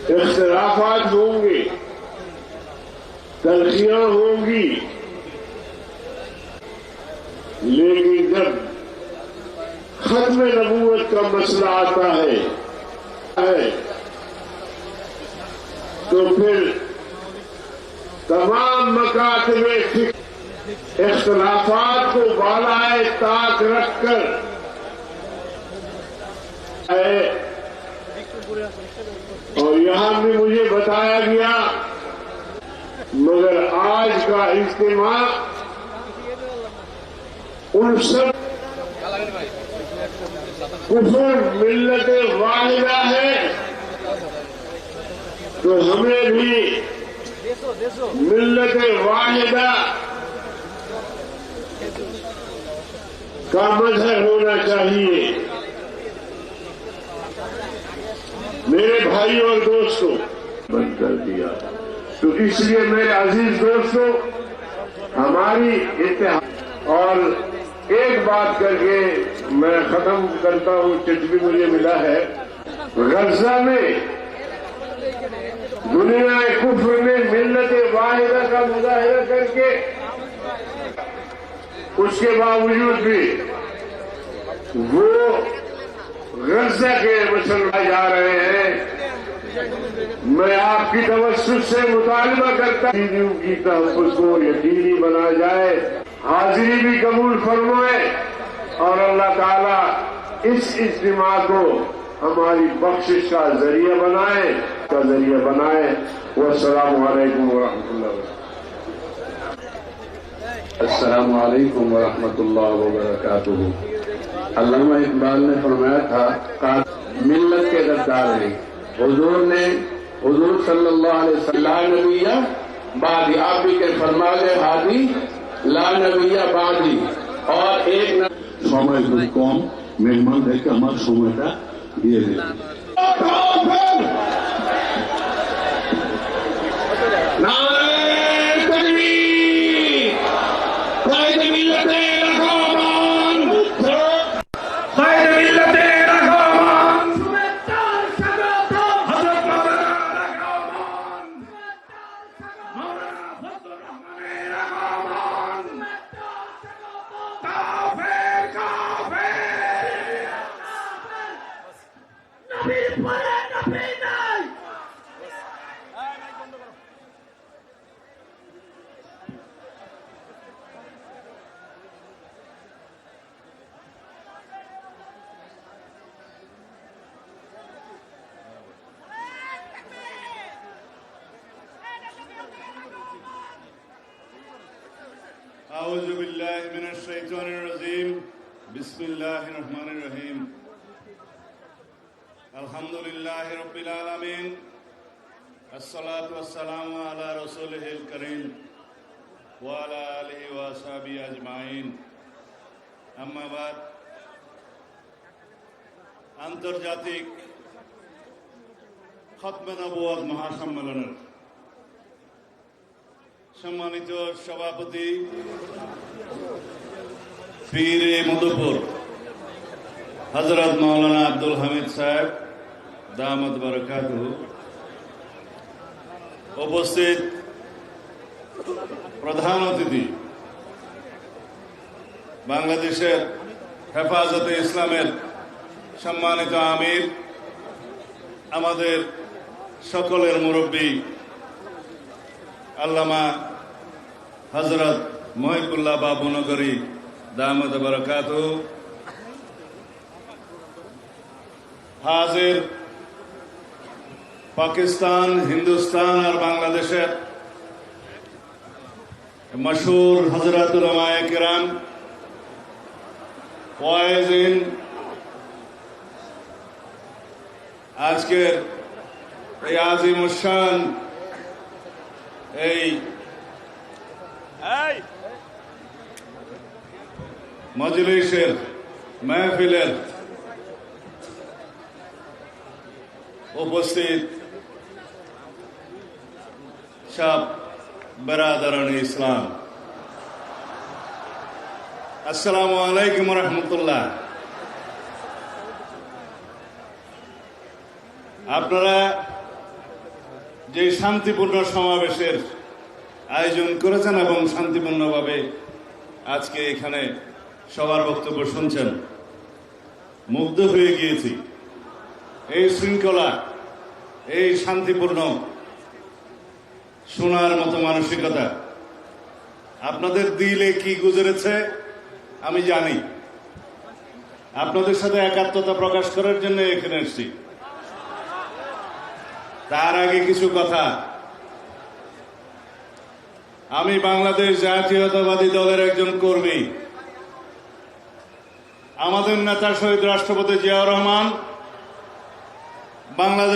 इख्तिलाफात होंगे, तलखियां होंगी, लेकिन जब खत्म नबूवत का मसला आता है तो फिर तमाम मकातब इख्तिलाफात को बालाए ताक रखकर और यहां भी मुझे बताया गया, मगर आज का इज्तिमा उन सब कुफर मिल्लत वाहिदा है, तो हमें भी मिल्लत वाहिदा का मजहब होना चाहिए। मेरे भाई और दोस्तों, बंद कर दिया, तो इसलिए मेरे अजीज दोस्तों, हमारी इत्तेहाद और एक बात करके मैं खत्म करता हूं, चिट्ठी भी मुझे मिला है। गजा में दुनिया कुफ्र में मिल्लत वाहिदा का मुजाहिरा करके उसके बावजूद भी वो गजा के मुसलमान जा रहे हैं। मैं आपकी तवज्जुह से मुतालबा करता हूं की तहफ़्फ़ुज़ को यकीनी बना जाए, हाजिरी भी कबूल फरमाए और अल्लाह ताला इस इज्तिमा को हमारी बख्शिश का जरिया बनाए। वस्सलामु अलैकुम वरहमतुल्लाह। अस्सलामु अलैकुम वरहमतुल्लाह वबरकातुहू। अल्लामा इकबाल ने फरमाया था, मिल्लत के गद्दार हैं। हुजूर सल्लल्लाहु अलैहि वसल्लम ला नबिया बादी, आप भी के फरमा ले हादी ला नबिया बादी। और एक समय খুব কম, মেহমান দেখে আমার সময়টা দিয়ে দিলাম। आऊज़ु बिल्लाहि मिनश शैतानिर रजीम। बिस्मिल्लाहिर रहमानिर रहीम। अल्हम्दुलिल्लाहि रब्बिल आलमीन। अस्सलातु वस्सलामु अला रसूलिहिल करीम व अला आलिहि व असहाबिहि अजमाइन। अम्मा बाद, আন্তর্জাতিক খতমে নবুয়ত মহাসম্মেলনের সম্মানিত সভাপতি পীরে মধুপুর হযরত মাওলানা আব্দুল হামিদ সাহেব দামাত বারাকাতুহু, উপস্থিত প্রধান অতিথি বাংলাদেশের হেফাজতে ইসলামের সম্মানিত আমির, আমাদের সকলের মুরব্বী আল্লামা হযরত মহিবুল্লাহ বাবু নগরী দামাত বারাকাতুহু, হাজির পাকিস্তান, হিন্দুস্তান আর বাংলাদেশের মশহুর হযরত উলামায়ে কিরাম, ওয়াইজিন, আজকের এই আজিমুশান এই মজলিসের মাহফিলের উপস্থিত সব বেরাদারান ইসলাম, আসসালামু আলাইকুম ওয়া রাহমাতুল্লাহ। আপনারা যে শান্তিপূর্ণ সমাবেশের আয়োজন করেছেন এবং শান্তিপূর্ণভাবে আজকে এখানে সবার বক্তব্য শুনছেন, মুগ্ধ হয়ে গিয়েছি। এই শৃঙ্খলা, এই শান্তিপূর্ণ শোনার মতো মানসিকতা আপনাদের দিলে কি গুজরেছে আমি জানি। আপনাদের সাথে একাত্মতা প্রকাশ করার জন্য এখানে এসেছি। তার আগে কিছু কথা, আমি বাংলাদেশ জাতীয়তাবাদী দলের একজন কর্মী। আমাদের নেতা শহীদ রাষ্ট্রপতি জিয়াউর রহমান বাংলাদেশ